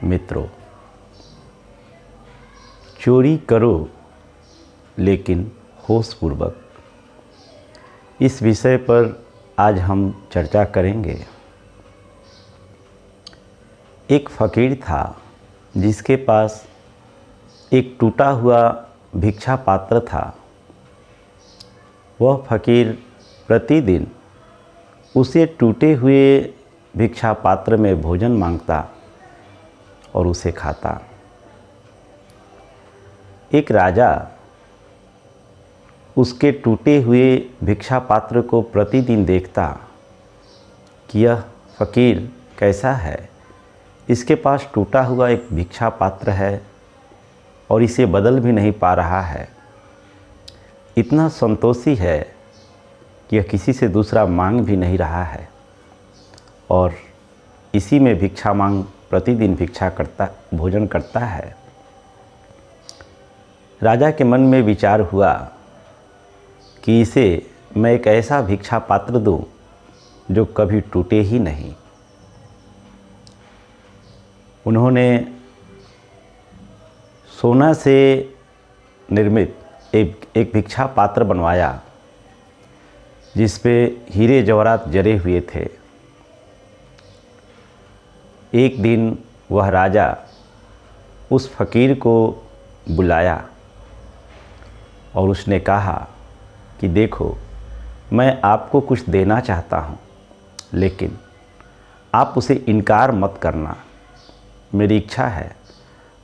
मित्रों, चोरी करो लेकिन होशपूर्वक, इस विषय पर आज हम चर्चा करेंगे। एक फ़कीर था जिसके पास एक टूटा हुआ भिक्षा पात्र था। वह फ़कीर प्रतिदिन उसे टूटे हुए भिक्षा पात्र में भोजन मांगता और उसे खाता। एक राजा उसके टूटे हुए भिक्षा पात्र को प्रतिदिन देखता कि यह फ़कीर कैसा है, इसके पास टूटा हुआ एक भिक्षा पात्र है और इसे बदल भी नहीं पा रहा है। इतना संतोषी है कि यह किसी से दूसरा मांग भी नहीं रहा है और इसी में भिक्षा मांग प्रतिदिन भोजन करता है। राजा के मन में विचार हुआ कि इसे मैं एक ऐसा भिक्षा पात्र दूं जो कभी टूटे ही नहीं। उन्होंने सोना से निर्मित एक भिक्षा पात्र बनवाया जिस पे हीरे जवाहरात जड़े हुए थे। एक दिन वह राजा उस फ़कीर को बुलाया और उसने कहा कि देखो, मैं आपको कुछ देना चाहता हूँ, लेकिन आप उसे इनकार मत करना। मेरी इच्छा है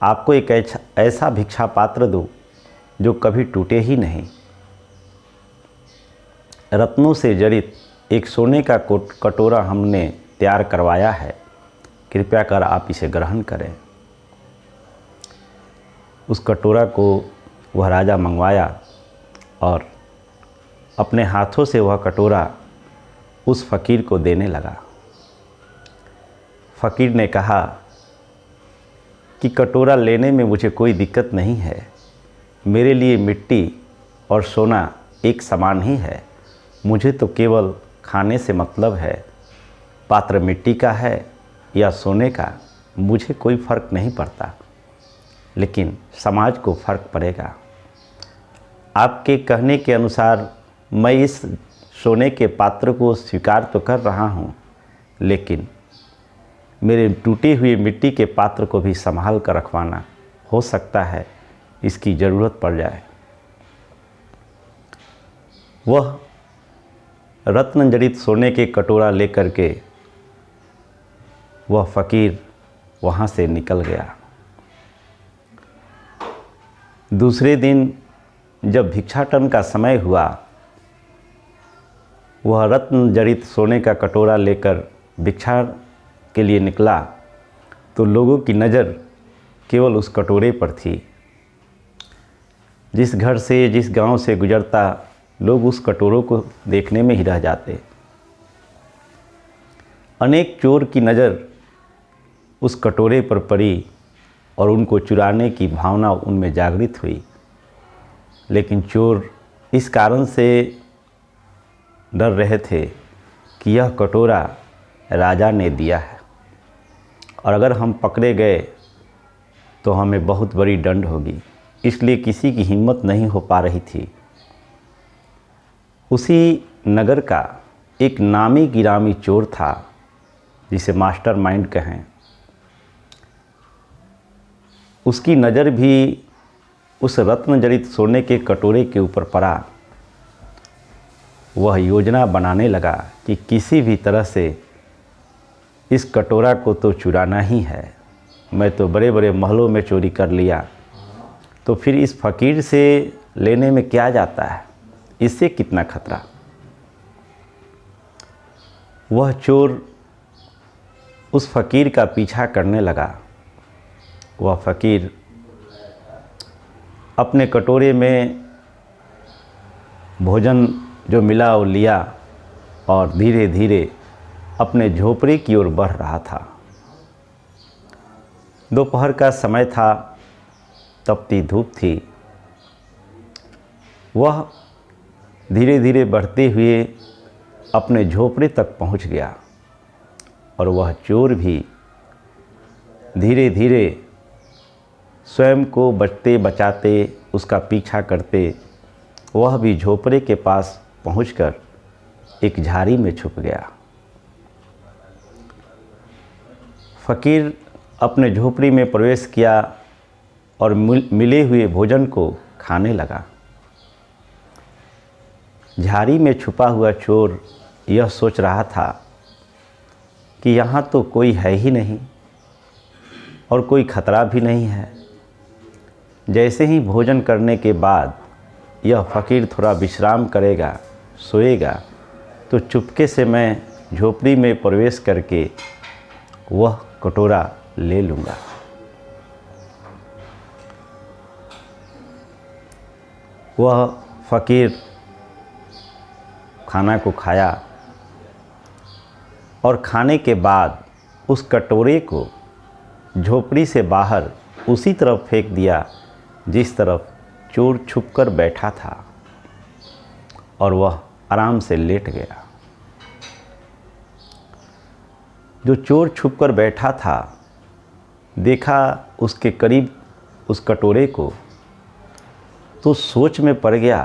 आपको एक ऐसा भिक्षा पात्र दूँ जो कभी टूटे ही नहीं। रत्नों से जड़ित एक सोने का कटोरा हमने तैयार करवाया है, कृपया कर आप इसे ग्रहण करें। उस कटोरा को वह राजा मंगवाया और अपने हाथों से वह कटोरा उस फ़कीर को देने लगा। फ़कीर ने कहा कि कटोरा लेने में मुझे कोई दिक्कत नहीं है, मेरे लिए मिट्टी और सोना एक समान ही है। मुझे तो केवल खाने से मतलब है। पात्र मिट्टी का है या सोने का मुझे कोई फ़र्क नहीं पड़ता, लेकिन समाज को फ़र्क पड़ेगा। आपके कहने के अनुसार मैं इस सोने के पात्र को स्वीकार तो कर रहा हूँ, लेकिन मेरे टूटे हुए मिट्टी के पात्र को भी संभाल कर रखवाना, हो सकता है इसकी ज़रूरत पड़ जाए। वह रत्न जड़ित सोने के कटोरा लेकर के वह फ़कीर वहाँ से निकल गया। दूसरे दिन जब भिक्षाटन का समय हुआ, वह रत्न जड़ित सोने का कटोरा लेकर भिक्षा के लिए निकला तो लोगों की नज़र केवल उस कटोरे पर थी। जिस घर से, जिस गांव से गुजरता, लोग उस कटोरों को देखने में ही रह जाते। अनेक चोर की नज़र उस कटोरे पर पड़ी और उनको चुराने की भावना उनमें जागृत हुई, लेकिन चोर इस कारण से डर रहे थे कि यह कटोरा राजा ने दिया है और अगर हम पकड़े गए तो हमें बहुत बड़ी दंड होगी, इसलिए किसी की हिम्मत नहीं हो पा रही थी। उसी नगर का एक नामी गिरामी चोर था जिसे मास्टरमाइंड कहें। उसकी नज़र भी उस रत्न जड़ित सोने के कटोरे के ऊपर पड़ा। वह योजना बनाने लगा कि किसी भी तरह से इस कटोरा को तो चुराना ही है। मैं तो बड़े बड़े महलों में चोरी कर लिया, तो फिर इस फ़कीर से लेने में क्या जाता है, इससे कितना खतरा। वह चोर उस फ़कीर का पीछा करने लगा। वह फ़कीर अपने कटोरे में भोजन जो मिला वो लिया और धीरे धीरे अपने झोपड़ी की ओर बढ़ रहा था। दोपहर का समय था, तपती धूप थी। वह धीरे धीरे बढ़ते हुए अपने झोपड़ी तक पहुंच गया और वह चोर भी धीरे धीरे स्वयं को बचते बचाते उसका पीछा करते वह भी झोपड़े के पास पहुंचकर एक झाड़ी में छुप गया। फ़कीर अपने झोपड़ी में प्रवेश किया और मिले हुए भोजन को खाने लगा। झाड़ी में छुपा हुआ चोर यह सोच रहा था कि यहाँ तो कोई है ही नहीं और कोई खतरा भी नहीं है। जैसे ही भोजन करने के बाद यह फ़कीर थोड़ा विश्राम करेगा, सोएगा, तो चुपके से मैं झोपड़ी में प्रवेश करके वह कटोरा ले लूँगा। वह फ़कीर खाना को खाया और खाने के बाद उस कटोरे को झोपड़ी से बाहर उसी तरफ फेंक दिया जिस तरफ चोर छुपकर बैठा था, और वह आराम से लेट गया। जो चोर छुपकर बैठा था देखा उसके करीब उस कटोरे को, तो सोच में पड़ गया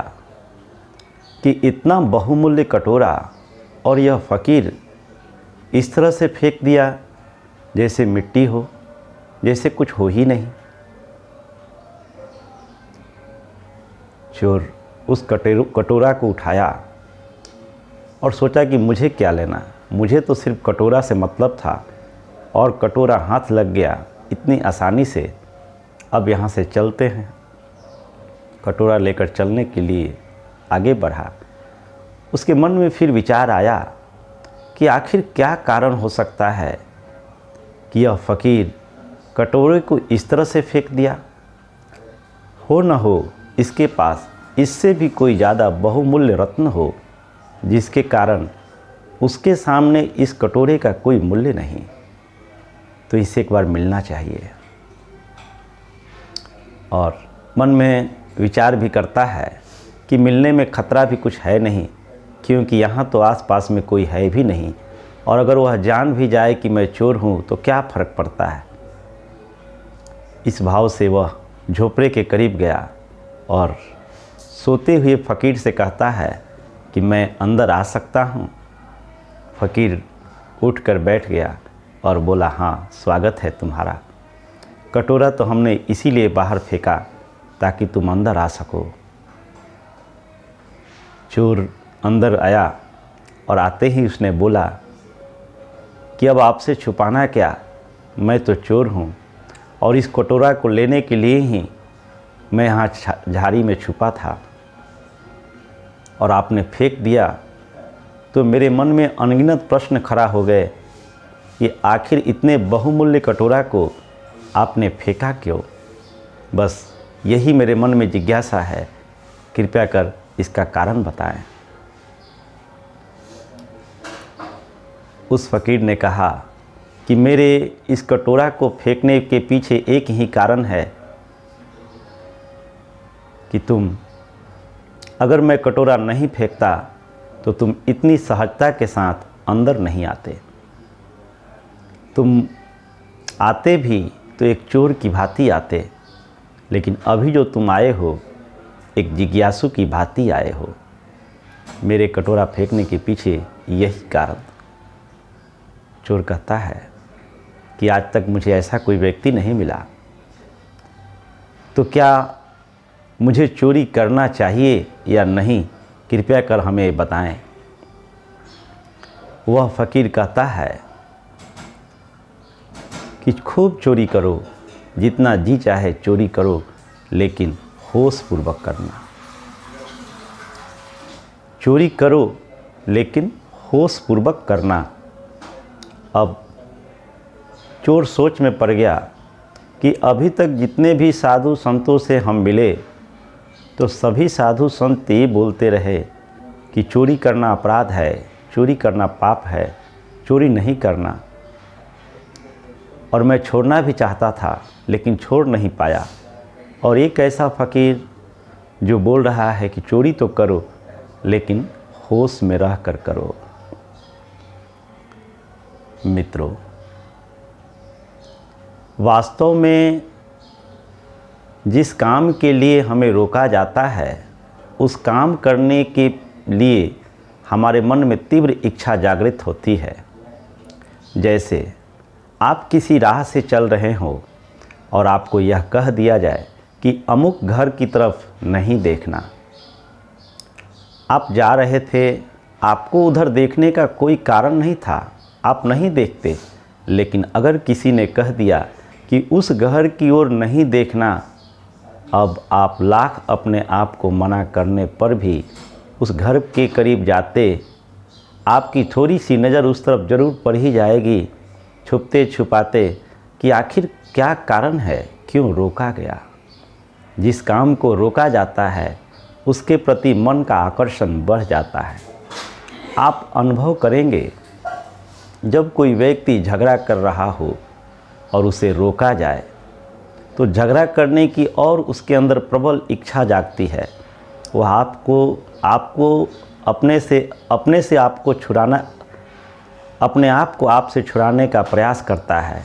कि इतना बहुमूल्य कटोरा और यह फ़कीर इस तरह से फेंक दिया जैसे मिट्टी हो, जैसे कुछ हो ही नहीं। चोर उस कटोरा को उठाया और सोचा कि मुझे क्या लेना, मुझे तो सिर्फ कटोरा से मतलब था, और कटोरा हाथ लग गया इतनी आसानी से। अब यहाँ से चलते हैं। कटोरा लेकर चलने के लिए आगे बढ़ा। उसके मन में फिर विचार आया कि आखिर क्या कारण हो सकता है कि यह फ़कीर कटोरे को इस तरह से फेंक दिया। हो न हो इसके पास इससे भी कोई ज़्यादा बहुमूल्य रत्न हो, जिसके कारण उसके सामने इस कटोरे का कोई मूल्य नहीं। तो इसे एक बार मिलना चाहिए। और मन में विचार भी करता है कि मिलने में ख़तरा भी कुछ है नहीं, क्योंकि यहाँ तो आसपास में कोई है भी नहीं, और अगर वह जान भी जाए कि मैं चोर हूँ तो क्या फ़र्क पड़ता है। इस भाव से वह झोपड़े के करीब गया और सोते हुए फ़कीर से कहता है कि मैं अंदर आ सकता हूँ। फ़कीर उठकर बैठ गया और बोला, हाँ, स्वागत है तुम्हारा। कटोरा तो हमने इसीलिए बाहर फेंका ताकि तुम अंदर आ सको। चोर अंदर आया और आते ही उसने बोला कि अब आपसे छुपाना क्या, मैं तो चोर हूँ और इस कटोरा को लेने के लिए ही मैं यहाँ झाड़ी में छुपा था, और आपने फेंक दिया तो मेरे मन में अनगिनत प्रश्न खड़ा हो गए कि आखिर इतने बहुमूल्य कटोरा को आपने फेंका क्यों। बस यही मेरे मन में जिज्ञासा है, कृपया कर इसका कारण बताएं। उस फ़कीर ने कहा कि मेरे इस कटोरा को फेंकने के पीछे एक ही कारण है कि तुम, अगर मैं कटोरा नहीं फेंकता तो तुम इतनी सहजता के साथ अंदर नहीं आते। तुम आते भी तो एक चोर की भांति आते, लेकिन अभी जो तुम आए हो एक जिज्ञासु की भांति आए हो। मेरे कटोरा फेंकने के पीछे यही कारण। चोर कहता है कि आज तक मुझे ऐसा कोई व्यक्ति नहीं मिला, तो क्या मुझे चोरी करना चाहिए या नहीं, कृपया कर हमें बताएं। वह फ़कीर कहता है कि खूब चोरी करो, जितना जी चाहे चोरी करो, लेकिन होशपूर्वक करना। चोरी करो लेकिन होशपूर्वक करना। अब चोर सोच में पड़ गया कि अभी तक जितने भी साधु संतों से हम मिले तो सभी साधु संत ये बोलते रहे कि चोरी करना अपराध है, चोरी करना पाप है, चोरी नहीं करना। और मैं छोड़ना भी चाहता था लेकिन छोड़ नहीं पाया। और एक ऐसा फ़कीर जो बोल रहा है कि चोरी तो करो लेकिन होश में रह कर करो। मित्रों, वास्तव में जिस काम के लिए हमें रोका जाता है उस काम करने के लिए हमारे मन में तीव्र इच्छा जागृत होती है। जैसे आप किसी राह से चल रहे हो और आपको यह कह दिया जाए कि अमुक घर की तरफ नहीं देखना। आप जा रहे थे, आपको उधर देखने का कोई कारण नहीं था, आप नहीं देखते, लेकिन अगर किसी ने कह दिया कि उस घर की ओर नहीं देखना, अब आप लाख अपने आप को मना करने पर भी उस घर के करीब जाते। आपकी थोड़ी सी नज़र उस तरफ ज़रूर पड़ ही जाएगी, छुपते छुपाते कि आखिर क्या कारण है, क्यों रोका गया। जिस काम को रोका जाता है उसके प्रति मन का आकर्षण बढ़ जाता है। आप अनुभव करेंगे, जब कोई व्यक्ति झगड़ा कर रहा हो और उसे रोका जाए तो झगड़ा करने की और उसके अंदर प्रबल इच्छा जागती है। वह आपको अपने से आपको छुड़ाना, अपने आप को आपसे छुड़ाने का प्रयास करता है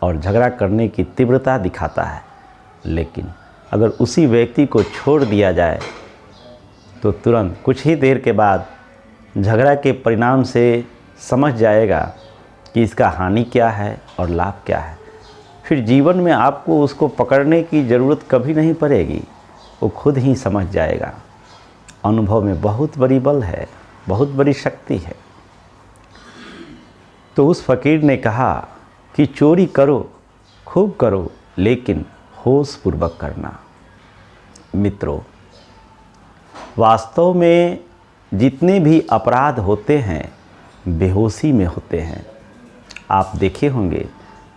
और झगड़ा करने की तीव्रता दिखाता है। लेकिन अगर उसी व्यक्ति को छोड़ दिया जाए तो तुरंत कुछ ही देर के बाद झगड़ा के परिणाम से समझ जाएगा कि इसका हानि क्या है और लाभ क्या है। फिर जीवन में आपको उसको पकड़ने की ज़रूरत कभी नहीं पड़ेगी, वो खुद ही समझ जाएगा। अनुभव में बहुत बड़ी बल है, बहुत बड़ी शक्ति है। तो उस फ़कीर ने कहा कि चोरी करो, खूब करो, लेकिन होश पूर्वक करना। मित्रों, वास्तव में जितने भी अपराध होते हैं बेहोशी में होते हैं। आप देखे होंगे,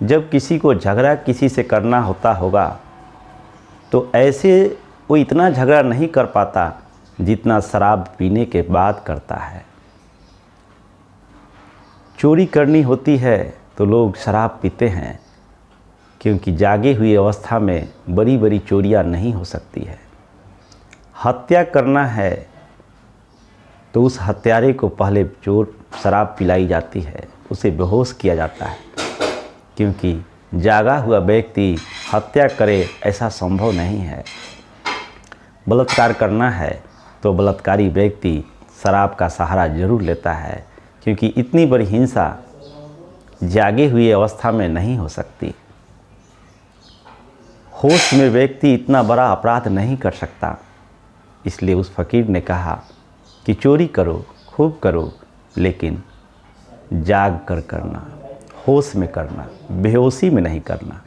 जब किसी को झगड़ा किसी से करना होता होगा तो ऐसे वो इतना झगड़ा नहीं कर पाता जितना शराब पीने के बाद करता है। चोरी करनी होती है तो लोग शराब पीते हैं, क्योंकि जागे हुई अवस्था में बड़ी बड़ी चोरियां नहीं हो सकती है। हत्या करना है तो उस हत्यारे को पहले शराब पिलाई जाती है, उसे बेहोश किया जाता है, क्योंकि जागा हुआ व्यक्ति हत्या करे ऐसा संभव नहीं है। बलात्कार करना है तो बलात्कारी व्यक्ति शराब का सहारा जरूर लेता है, क्योंकि इतनी बड़ी हिंसा जागे हुई अवस्था में नहीं हो सकती। होश में व्यक्ति इतना बड़ा अपराध नहीं कर सकता। इसलिए उस फ़कीर ने कहा कि चोरी करो, खूब करो, लेकिन जाग कर करना, होश में करना, बेहोशी में नहीं करना।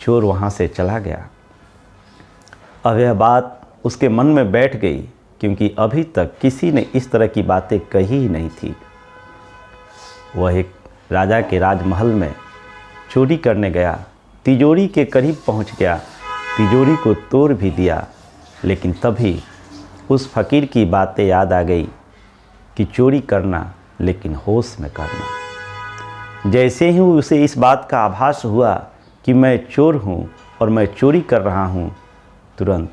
चोर वहाँ से चला गया। अब यह बात उसके मन में बैठ गई, क्योंकि अभी तक किसी ने इस तरह की बातें कही ही नहीं थी। वह एक राजा के राजमहल में चोरी करने गया, तिजोरी के करीब पहुंच गया, तिजोरी को तोड़ भी दिया, लेकिन तभी उस फ़कीर की बातें याद आ गई कि चोरी करना लेकिन होश में करना। जैसे ही उसे इस बात का आभास हुआ कि मैं चोर हूँ और मैं चोरी कर रहा हूँ, तुरंत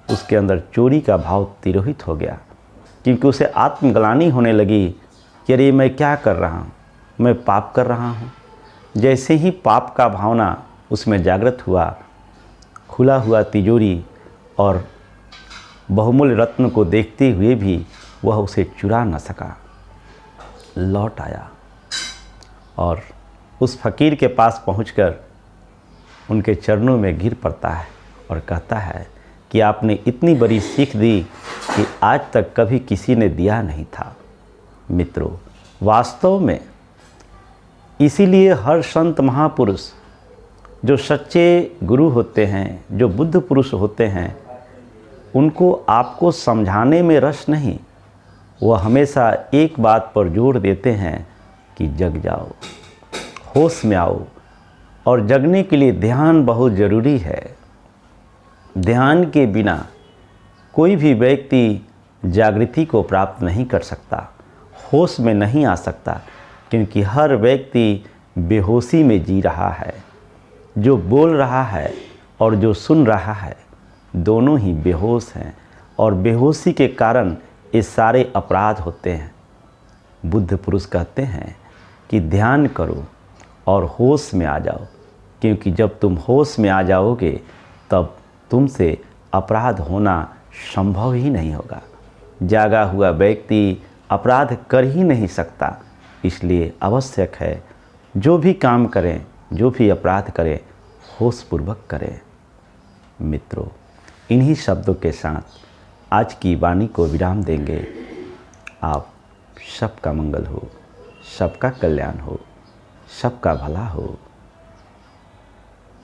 उसके अंदर चोरी का भाव तिरोहित हो गया, क्योंकि उसे आत्मग्लानि होने लगी कि अरे मैं क्या कर रहा हूँ, मैं पाप कर रहा हूँ। जैसे ही पाप का भावना उसमें जागृत हुआ, खुला हुआ तिजोरी और बहुमूल्य रत्न को देखते हुए भी वह उसे चुरा न सका। लौट आया और उस फ़कीर के पास पहुंचकर उनके चरणों में गिर पड़ता है और कहता है कि आपने इतनी बड़ी सीख दी कि आज तक कभी किसी ने दिया नहीं था। मित्रों, वास्तव में इसीलिए हर संत महापुरुष जो सच्चे गुरु होते हैं, जो बुद्ध पुरुष होते हैं, उनको आपको समझाने में रस नहीं, वह हमेशा एक बात पर जोर देते हैं कि जग जाओ, होश में आओ। और जगने के लिए ध्यान बहुत ज़रूरी है। ध्यान के बिना कोई भी व्यक्ति जागृति को प्राप्त नहीं कर सकता, होश में नहीं आ सकता, क्योंकि हर व्यक्ति बेहोशी में जी रहा है। जो बोल रहा है और जो सुन रहा है दोनों ही बेहोश हैं, और बेहोशी के कारण ये सारे अपराध होते हैं। बुद्ध पुरुष कहते हैं कि ध्यान करो और होश में आ जाओ, क्योंकि जब तुम होश में आ जाओगे तब तुमसे अपराध होना संभव ही नहीं होगा। जागा हुआ व्यक्ति अपराध कर ही नहीं सकता। इसलिए आवश्यक है जो भी काम करें, जो भी अपराध करें, होशपूर्वक करें। मित्रों, इन्हीं शब्दों के साथ आज की वाणी को विराम देंगे। आप सबका मंगल हो, सबका कल्याण हो, सबका भला हो।